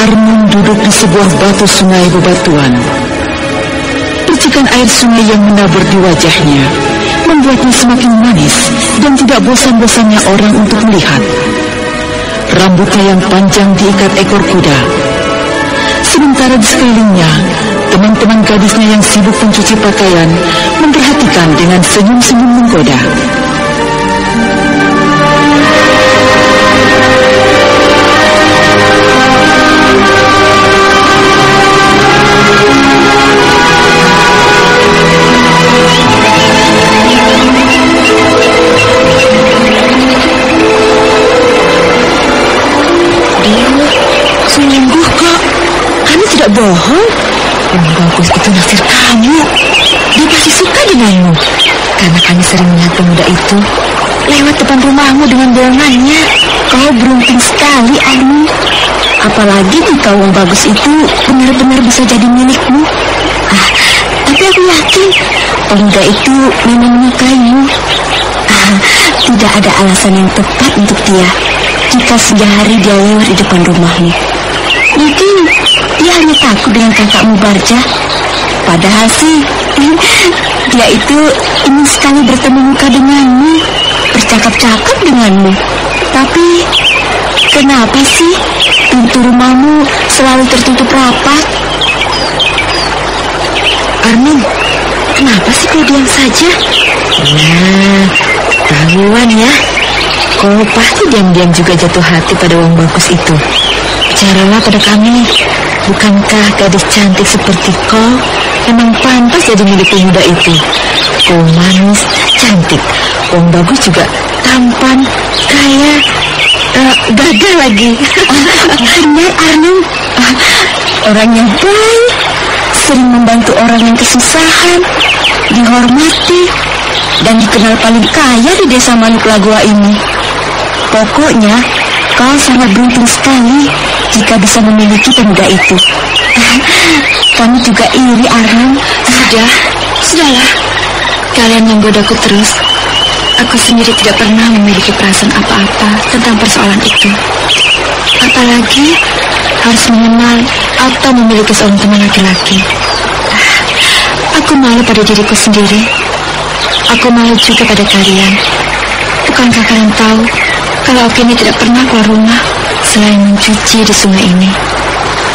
Armum duduk di sebuah batu sungai bebatuan. Percikan air sungai yang menabur di wajahnya membuatnya semakin manis dan tidak bosan-bosannya orang untuk melihat. Rambutnya yang panjang diikat ekor kuda. Sementara di sekelilingnya, teman-teman gadisnya yang sibuk mencuci pakaian memperhatikan dengan senyum-senyum menggoda. Sungguh kok, kami tidak bohong. Yang bagus itu naksir kamu. Dia pasti suka denganmu, karena kami sering melihat pemuda itu lewat depan rumahmu dengan bohongannya. Kau beruntung sekali, Armum. Apalagi jika uang bagus itu benar-benar bisa jadi milikmu. Tapi aku yakin pemuda itu memang menyukaimu. Tidak ada alasan yang tepat untuk dia jika sehari dia lewat di depan rumahmu. Mungkin dia hanya takut dengan kakakmu Barja. Padahal sih dia itu ingin sekali bertemu muka denganmu, bercakap-cakap denganmu. Tapi kenapa sih pintu rumahmu selalu tertutup rapat? Armin, kenapa sih kau diam saja? Tahuan ya, kau pasti diam-diam juga jatuh hati pada uang bagus itu. Bicaralah pada kami. Bukankah gadis cantik seperti kau memang pantas jadi milik pemuda itu? Kau manis, cantik, uang bagus juga tampan, kaya, gagal lagi. Benar, Arnum. Orang yang baik, sering membantu orang yang kesusahan, dihormati, dan dikenal paling kaya di desa Manuklagua ini. Pokoknya kau sangat beruntung sekali jika bisa memiliki pemuda itu. Kami juga iri, Arnum. Sudahlah. Kalian menggodaku terus. Aku sendiri tidak pernah memiliki perasaan apa-apa tentang persoalan itu. Apalagi harus mengenal atau memiliki seorang teman laki-laki. Aku malu pada diriku sendiri. Aku malu juga pada kalian. Bukankah kalian tahu kalau aku ini tidak pernah keluar rumah selain mencuci di sungai ini?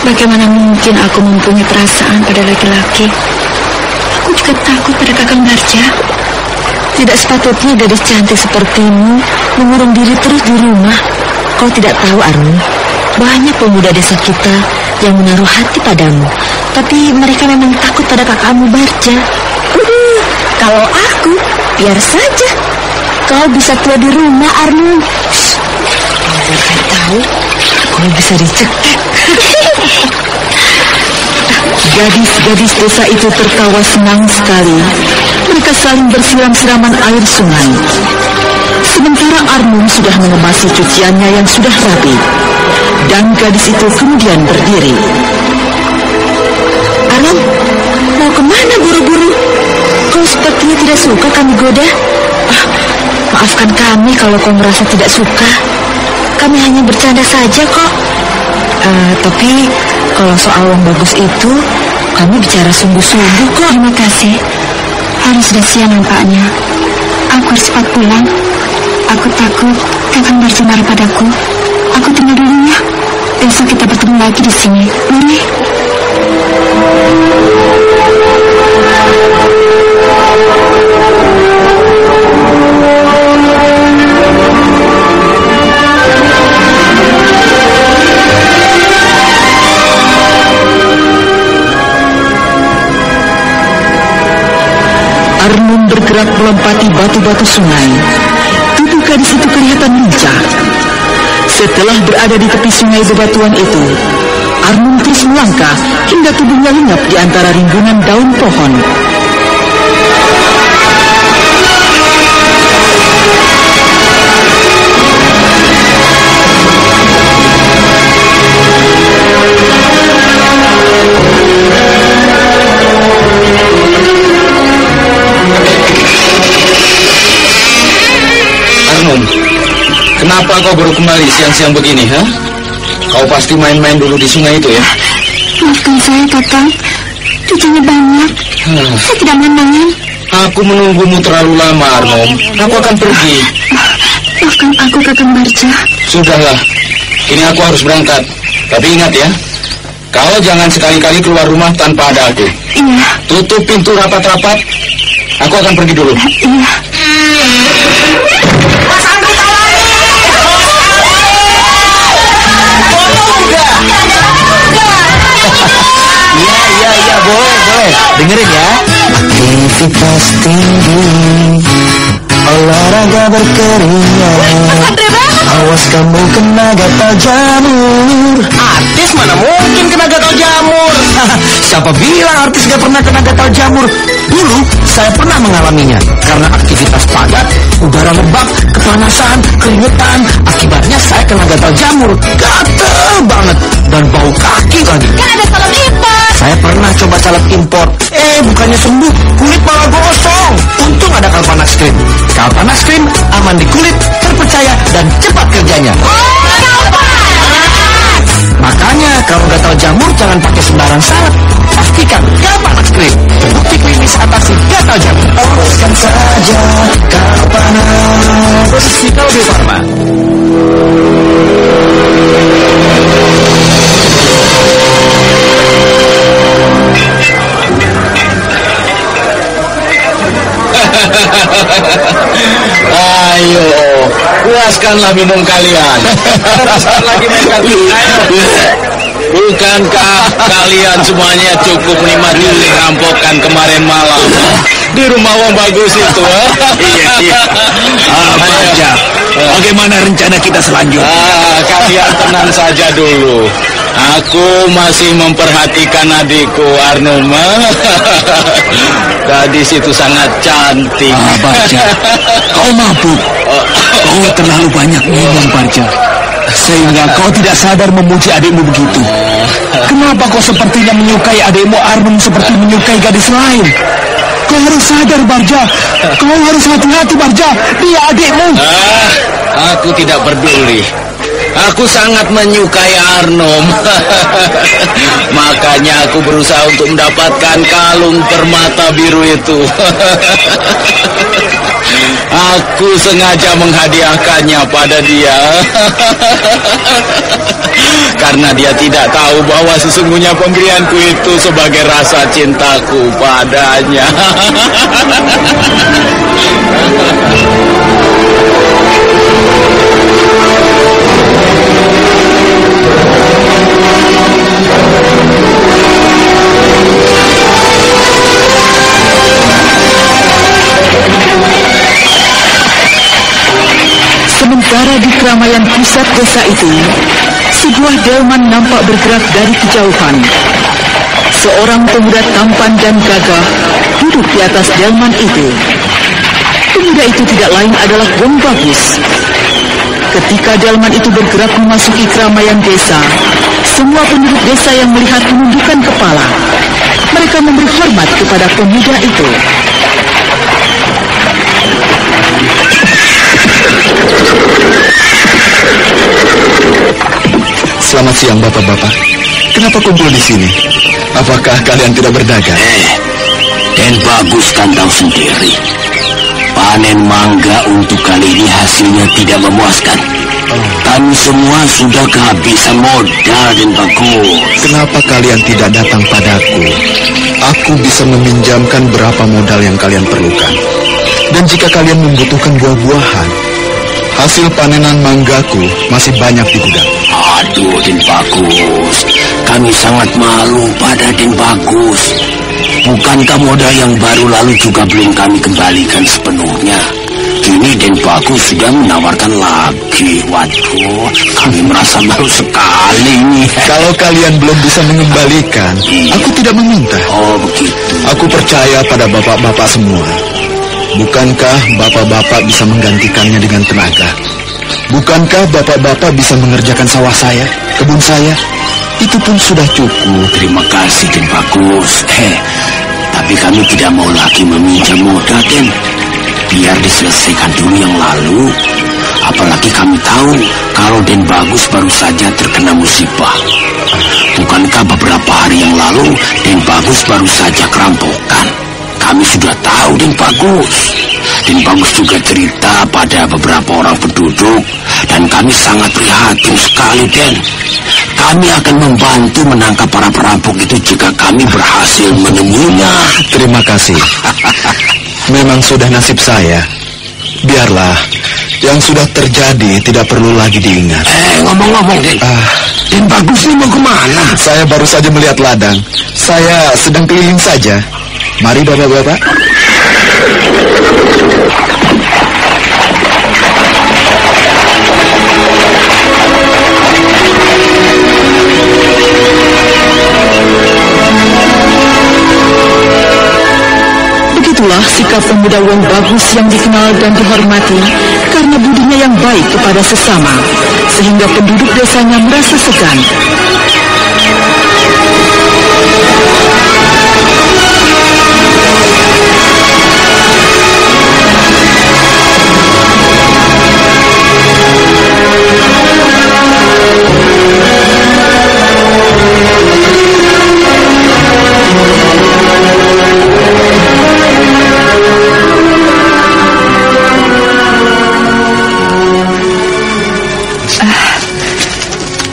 Bagaimana mungkin aku mempunyai perasaan pada laki-laki? Aku juga takut pada Kakang Barja. Tidak sepatutnya gadis cantik sepertimu mengurung diri terus di rumah. Kau tidak tahu, Armin, banyak pemuda desa kita yang menaruh hati padamu, tapi mereka memang takut pada kakakmu Barja. Kalau aku, biar saja. Kau bisa tua di rumah, Armin. Biarkan tahu, kau bisa dicekik. Gadis-gadis desa itu tertawa senang sekali. Mereka saling bersiram-siraman air sungai. Sementara Armum sudah mengemasi cuciannya yang sudah rapi. Dan gadis itu kemudian berdiri. Armum, mau kemana buru-buru? Kau sepertinya tidak suka kami goda. Maafkan kami kalau kau merasa tidak suka. Kami hanya bercanda saja kok. Tapi kalau soal uang bagus itu, kami bicara sungguh-sungguh kok. Terima kasih. Hari sudah siang nampaknya. Aku harus cepat pulang. Aku takut Kakang Barja marah padaku. Aku tinggal dulu ya. Besok kita bertemu lagi di sini. Boleh? Armum bergerak melompati batu-batu sungai. Tubuh gadis itu kelihatan lincah. Setelah berada di tepi sungai bebatuan itu, Armum terus melangkah hingga tubuhnya lenyap di antara rimbunan daun pohon. Kenapa kau baru kembali siang-siang begini, ha? Kau pasti main-main dulu di sungai itu ya? Maafkan saya, Kakang. Cucunya banyak. Saya tidak main-main. Aku menunggumu terlalu lama, Arnom. Aku akan pergi. Maafkan aku, Kakang Barca. Sudahlah, kini aku harus berangkat. Tapi ingat ya, kau jangan sekali-kali keluar rumah tanpa ada aku. Iya. Tutup pintu rapat-rapat. Aku akan pergi dulu. Iya. Mas Andri Tawari! Iya, boleh. Dengerin ya. Aktivitas tinggi, olahraga berkeringat. Awas kamu kena gatal jamur. Artis mana mungkin kena gatal jamur? Siapa bilang artis gak pernah kena gatal jamur? Dulu saya pernah mengalaminya. Karena aktivitas padat, udara lembab, kepanasan, keringetan. Akibatnya saya kena gatal jamur. Gatel banget. Dan bau kaki lagi. Kan ada salep impor. Saya pernah coba salep impor. Bukannya sembuh, kulit malah gosong. Untung ada Kalpanax Cream. Kalpanax Cream aman di kulit, terpercaya dan cepat kerjanya. Makanya kalau gatal jamur jangan pakai sembarang salep. Pastikan Kalpanax Cream terbukti klinis atasi gatal jamur. Oleskan saja Kalpanax. Physical Bio Farma. Ayo, puaskanlah minum kalian. Teruskan lagi main kaki. Bukankah kalian semuanya cukup menikmati rampokan kemarin malam di rumah Wong Bagus itu? Iya. Baca. Bagaimana rencana kita selanjutnya? Kalian tenang saja dulu. Aku masih memperhatikan adikku Arnoma. Gadis itu sangat cantik. Baca, kau mabuk. Kau terlalu banyak minum, Baca. Sehingga kau tidak sadar memuji adikmu begitu. Kenapa kau sepertinya menyukai adikmu Arnum seperti menyukai gadis lain? Kau harus sadar, Barja. Kau harus hati-hati, Barja. Dia adikmu. Aku tidak peduli. Aku sangat menyukai Arnom. Makanya aku berusaha untuk mendapatkan kalung permata biru itu. Aku sengaja menghadiahkannya pada dia. Karena dia tidak tahu bahwa sesungguhnya pemberianku itu sebagai rasa cintaku padanya. Sementara di keramaian pusat desa itu, sebuah delman nampak bergerak dari kejauhan. Seorang pemuda tampan dan gagah duduk di atas delman itu. Pemuda itu tidak lain adalah Wong Bagus. Ketika delman itu bergerak memasuki keramaian desa, semua penduduk desa yang melihat menundukkan kepala. Mereka memberi hormat kepada pemuda itu. Selamat siang, bapak-bapak. Kenapa kumpul di sini? Apakah kalian tidak berdagang? Dan Bagus kan tahu sendiri. Panen mangga untuk kali ini hasilnya tidak memuaskan. Kami semua sudah kehabisan modal, dan Bagus. Kenapa kalian tidak datang padaku? Aku bisa meminjamkan berapa modal yang kalian perlukan. Dan jika kalian membutuhkan buah-buahan, hasil panenan manggaku masih banyak di gudang. Aduh, Den Bagus. Kami sangat malu pada Den Bagus. Bukankah modal yang baru lalu juga belum kami kembalikan sepenuhnya? Kini Den Bagus sudah menawarkan lagi. Waduh, kami merasa malu sekali nih. Kalau kalian belum bisa mengembalikan, aku tidak meminta. Oh, begitu. Aku percaya pada bapak-bapak semua. Bukankah bapak-bapak bisa menggantikannya dengan tenaga? Bukankah bapak-bapak bisa mengerjakan sawah saya, kebun saya? Itu pun sudah cukup. Terima kasih, Den Bagus. Tapi kami tidak mau lagi meminjam modal, Den. Biar diselesaikan dulu yang lalu. Apalagi kami tahu kalau Den Bagus baru saja terkena musibah. Bukankah beberapa hari yang lalu Den Bagus baru saja kerampokan? Kami sudah tahu Den Bagus. Den Bagus juga cerita pada beberapa orang penduduk, dan kami sangat prihatin sekali, Den. Kami akan membantu menangkap para perampok itu jika kami berhasil menemuinya. Terima kasih. Memang sudah nasib saya. Biarlah, yang sudah terjadi tidak perlu lagi diingat. Ngomong-ngomong, Den. Den Bagus ini mau kemana? Saya baru saja melihat ladang. Saya sedang keliling saja. Mari bapak-bapak. Begitulah sikap pemuda Wong Bagus yang dikenal dan dihormati karena budinya yang baik kepada sesama, sehingga penduduk desanya merasa segan.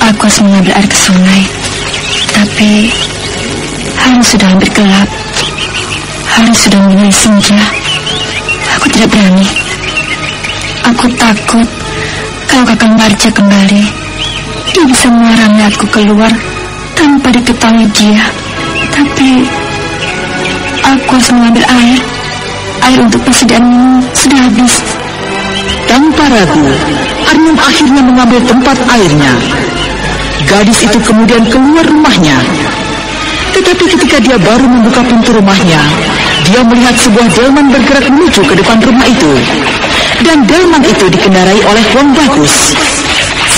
Aku harus mengambil air ke sungai, tapi hari sudah hampir gelap. Hari sudah mulai senja. Aku tidak berani. Aku takut kalau Kakang Barja kembali, dia bisa melarang aku keluar tanpa diketahui dia. Tapi aku harus mengambil air. Air untuk persediaan minum sudah habis. Tanpa ragu, Arnum akhirnya mengambil tempat airnya. Gadis itu kemudian keluar rumahnya. Tetapi ketika dia baru membuka pintu rumahnya, dia melihat sebuah delman bergerak menuju ke depan rumah itu. Dan delman itu dikendarai oleh Wong Bagus.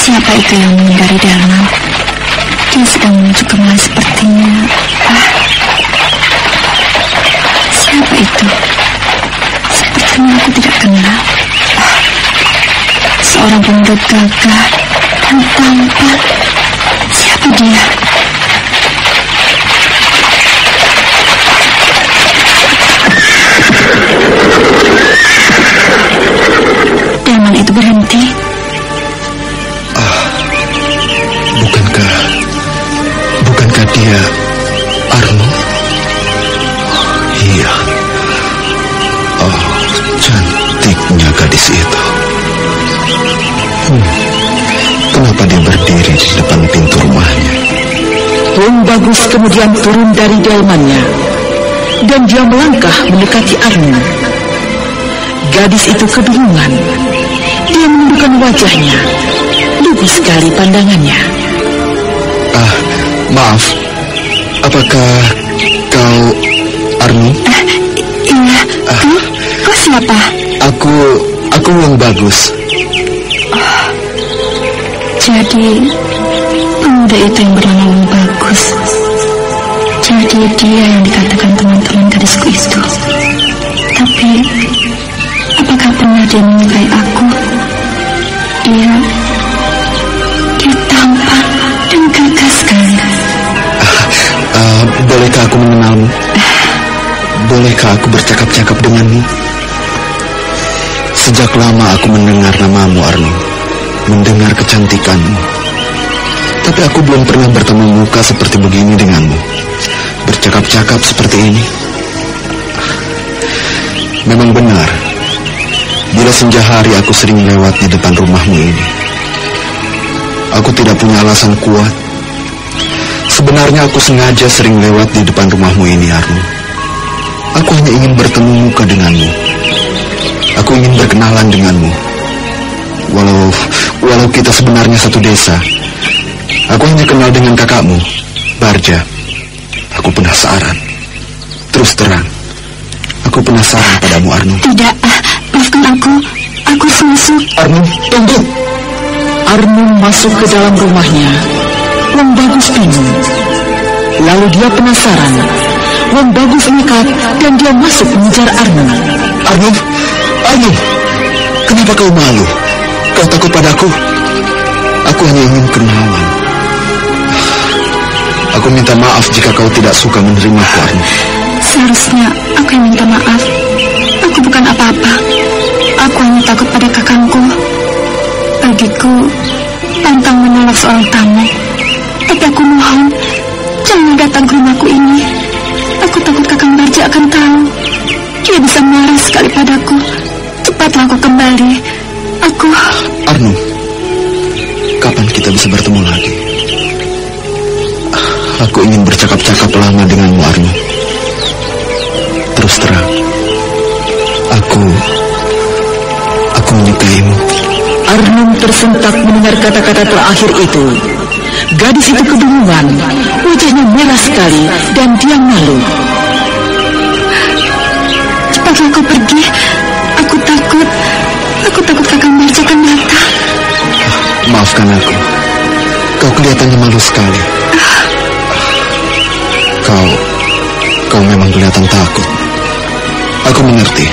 Siapa itu yang mengendari delman? Dia sedang menuju kemana sepertinya. Siapa itu? Sepertinya aku tidak kenal. Seorang pemuda gagah dan tampan. Siapa dia? Delman itu berhenti. Bukankah dia Arno? Iya. Cantiknya gadis itu. Kenapa dia berdiri di depan pintu rumahnya? Wong Bagus kemudian turun dari delmannya, dan dia melangkah mendekati Arno. Gadis itu kebingungan. Dia menundukkan wajahnya. Lugu sekali pandangannya. Maaf. Apakah kau Arno? Iya. Kau siapa? Aku Wong Bagus. Jadi pemuda itu yang bernama Wong Bagus. Jadi dia yang dikatakan teman-teman gadisku itu. Tapi apakah pernah dia menyukai aku? Dia tampan dan gagah sekali. Bolehkah aku mengenalmu? Bolehkah aku bercakap-cakap denganmu? Sejak lama aku mendengar namamu, Arno. Mendengar kecantikanmu. Tapi aku belum pernah bertemu muka seperti begini denganmu. Bercakap-cakap seperti ini. Memang benar. Bila senja hari aku sering lewat di depan rumahmu ini. Aku tidak punya alasan kuat. Sebenarnya aku sengaja sering lewat di depan rumahmu ini, Arno. Aku hanya ingin bertemu muka denganmu. Aku ingin berkenalan denganmu. Walau kita sebenarnya satu desa, aku hanya kenal dengan kakakmu, Barja. Aku penasaran. Terus terang, aku penasaran padamu, Arno. Tidak, maafkan aku. Aku harus masuk. Arno, tunggu. Arno masuk ke dalam rumahnya. Wong Bagus bingung. Lalu dia penasaran. Wong Bagus nekat dan dia masuk mengejar Arno. Arno, kenapa kau malu? Kau takut padaku? Aku hanya ingin kenalan. Aku minta maaf jika kau tidak suka menerimaku, Arno. Seharusnya aku yang minta maaf. Aku bukan apa-apa. Aku hanya takut pada kakangku. Bagiku, pantang menolak seorang tamu. Tapi aku mohon, jangan datang ke rumahku ini. Aku takut Kakang Barja akan tahu. Dia bisa marah sekali padaku. Cepatlah aku kembali. Arno, kapan kita bisa bertemu lagi? Aku ingin bercakap-cakap lama denganmu, Arno. Terus terang, aku menyukaimu. Arno tersentak mendengar kata-kata terakhir itu. Gadis itu kebingungan, wajahnya merah sekali dan dia malu. Cepatlah kau pergi. Aku takut Kakang Barja akan datang. Maafkan aku. Kau kelihatannya malu sekali. Kau memang kelihatan takut. Aku mengerti.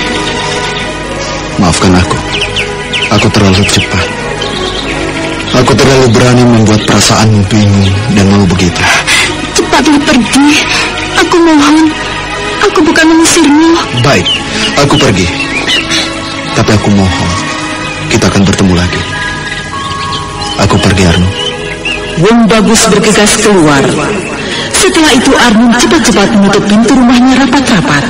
Maafkan aku. Aku terlalu cepat. Aku terlalu berani membuat perasaanmu bingung dan malu begitu. Cepatlah pergi. Aku mohon. Aku bukan mengusirmu. Baik, aku pergi. Tapi aku mohon, kita akan bertemu lagi. Aku pergi, Arno. Wong Bagus bergegas keluar. Setelah itu Arno cepat-cepat menutup pintu rumahnya rapat-rapat.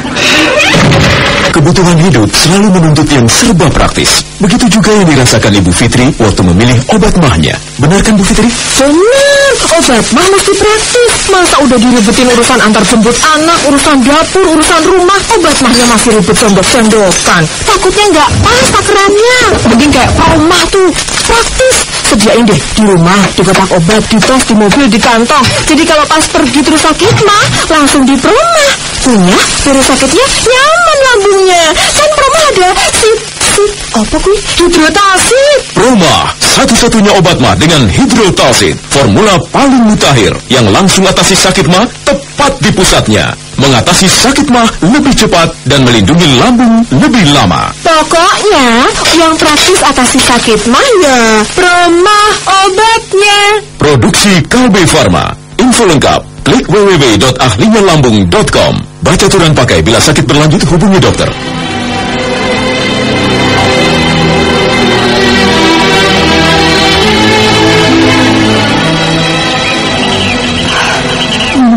Kebutuhan hidup selalu menuntut yang serba praktis. Begitu juga yang dirasakan Ibu Fitri waktu memilih obat mahnya. Benarkan Bu Fitri? Benar, obat mah mesti praktis. Masa udah diribetin urusan antar jemput anak, urusan dapur, urusan rumah, obat mahnya masih ribet sendok-sendokan. Takutnya nggak pas takarannya. Mending kayak rumah tuh, praktis. Sediain deh di rumah, di kotak obat, di tas, di mobil, di kantong. Jadi kalau pas pergi terus sakit mah, langsung di rumah. Punya, terus sakitnya nyaman lambungnya. Kan rumah ada apa kuy? Hidrotalsin. Proma, satu-satunya obat mah dengan hidrotalsin. Formula paling mutakhir yang langsung atasi sakit mah tepat di pusatnya. Mengatasi sakit mah lebih cepat dan melindungi lambung lebih lama. Pokoknya yang praktis atasi sakit mah ya Proma obatnya. Produksi Kalbe Farma. Info lengkap klik www.ahlinyalambung.com. Baca aturan pakai bila sakit berlanjut hubungi dokter.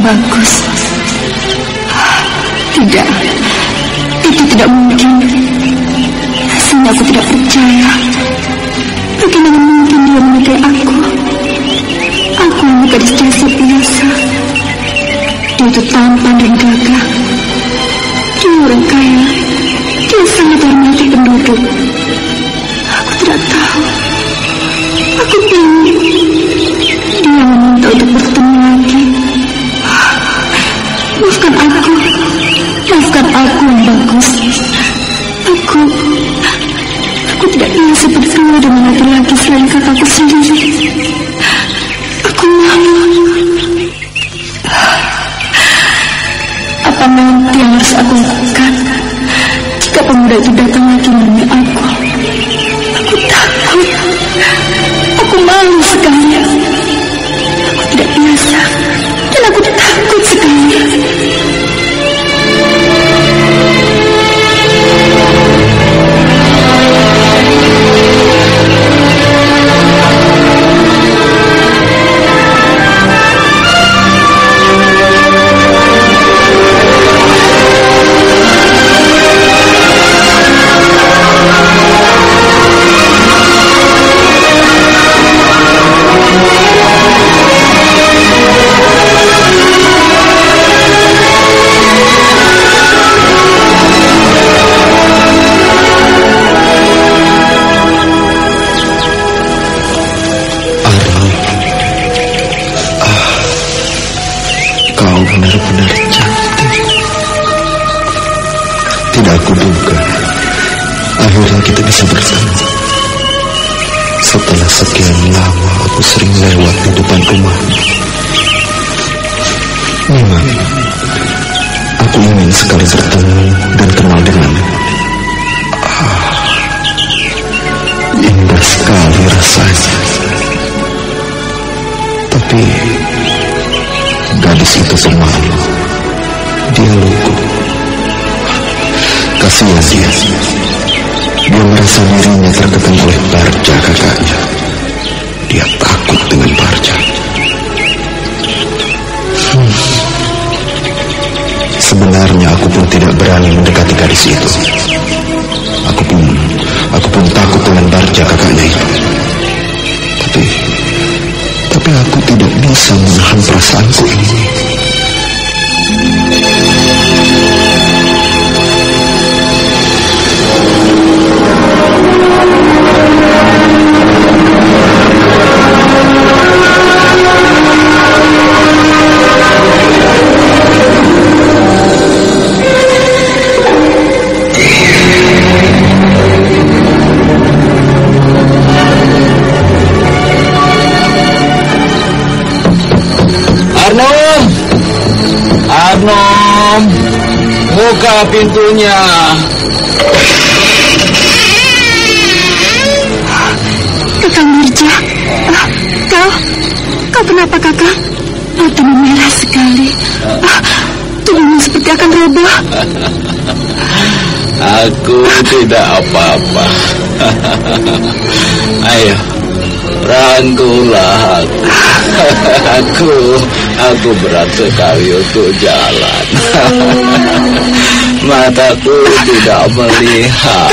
Bagus. Tidak. Itu tidak mungkin. Rasanya aku tidak percaya. Bagaimana mungkin dia menikahi aku? Aku hanya gadis biasa. Dia itu tampan dan gagah. Dia orang kaya. Dia sangat hormati penduduk. Aku tidak tahu. Aku bingung. Dia meminta untuk bertemu lagi. Maafkan aku yang bagus. Aku tidak biasa bersama dengan laki-laki selain kakakku sendiri. Aku malu. Apa nanti yang harus aku lakukan jika pemuda itu datang lagi menemui aku? Aku takut. Aku malu sekali. Aku tidak biasa dan aku takut sekali. Benar-benar cantik. Tidak aku duga akhirnya kita bisa bersama. Setelah sekian lama aku sering lewat di depan rumah. Memang aku ingin sekali bertemu dan kenal denganmu. Indah sekali sekali rasanya. Tapi gadis itu pemalu. Dia lugu. Kasihan dia. Dia merasa dirinya terkekang oleh Barja kakaknya. Dia takut dengan Barja. Sebenarnya aku pun tidak berani mendekati gadis itu. Aku pun takut dengan Barja kakaknya itu. Tapi aku tidak bisa menahan perasaanku ini. Arnom, buka pintunya. Kakang Barja, kau kenapa kakang? Matamu merah sekali. Tubuhmu seperti akan roboh. Aku tidak apa-apa. Ayo, rangkulah aku. Aku berat sekali untuk jalan. Mataku tidak melihat.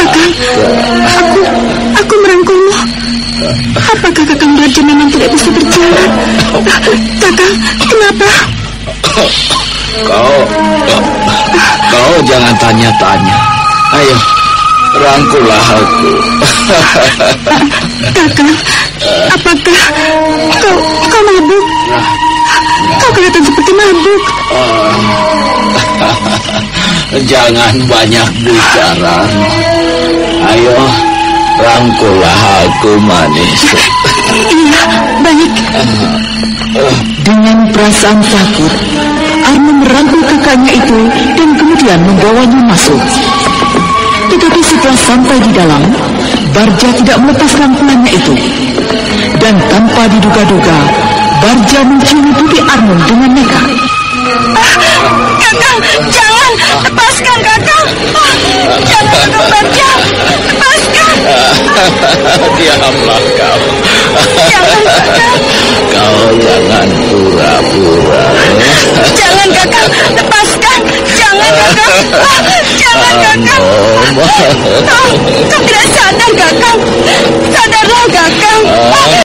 Kakang, aku merangkulmu. Apakah kakang Barja memang tidak bisa berjalan? Kakang, kenapa? Kau jangan tanya-tanya. Ayo, rangkulah aku. Kakang, apakah kau mabuk? Kau kelihatan seperti mabuk. Jangan banyak bicara. Ayo, rangkulah aku, manis. Iya, baik. Dengan perasaan takut, Arnom merangkul kakaknya itu dan kemudian membawanya masuk. Tetapi setelah sampai di dalam, Barja tidak melepas rangkulannya itu. Dan tanpa diduga-duga, Barja menciumi pipi Arnom dengan nekat. Kakang, jangan! Lepaskan, Kakang! Jangan, Kakang Barja! Lepaskan! Diamlah kau. Jangan, Kakang! Kau jangan pura-pura. Jangan, Kakang! Lepaskan! Jangan, Kakang! Jangan, Kakang! Kau tidak sadar, Kakang! Sadarlah, Kakang!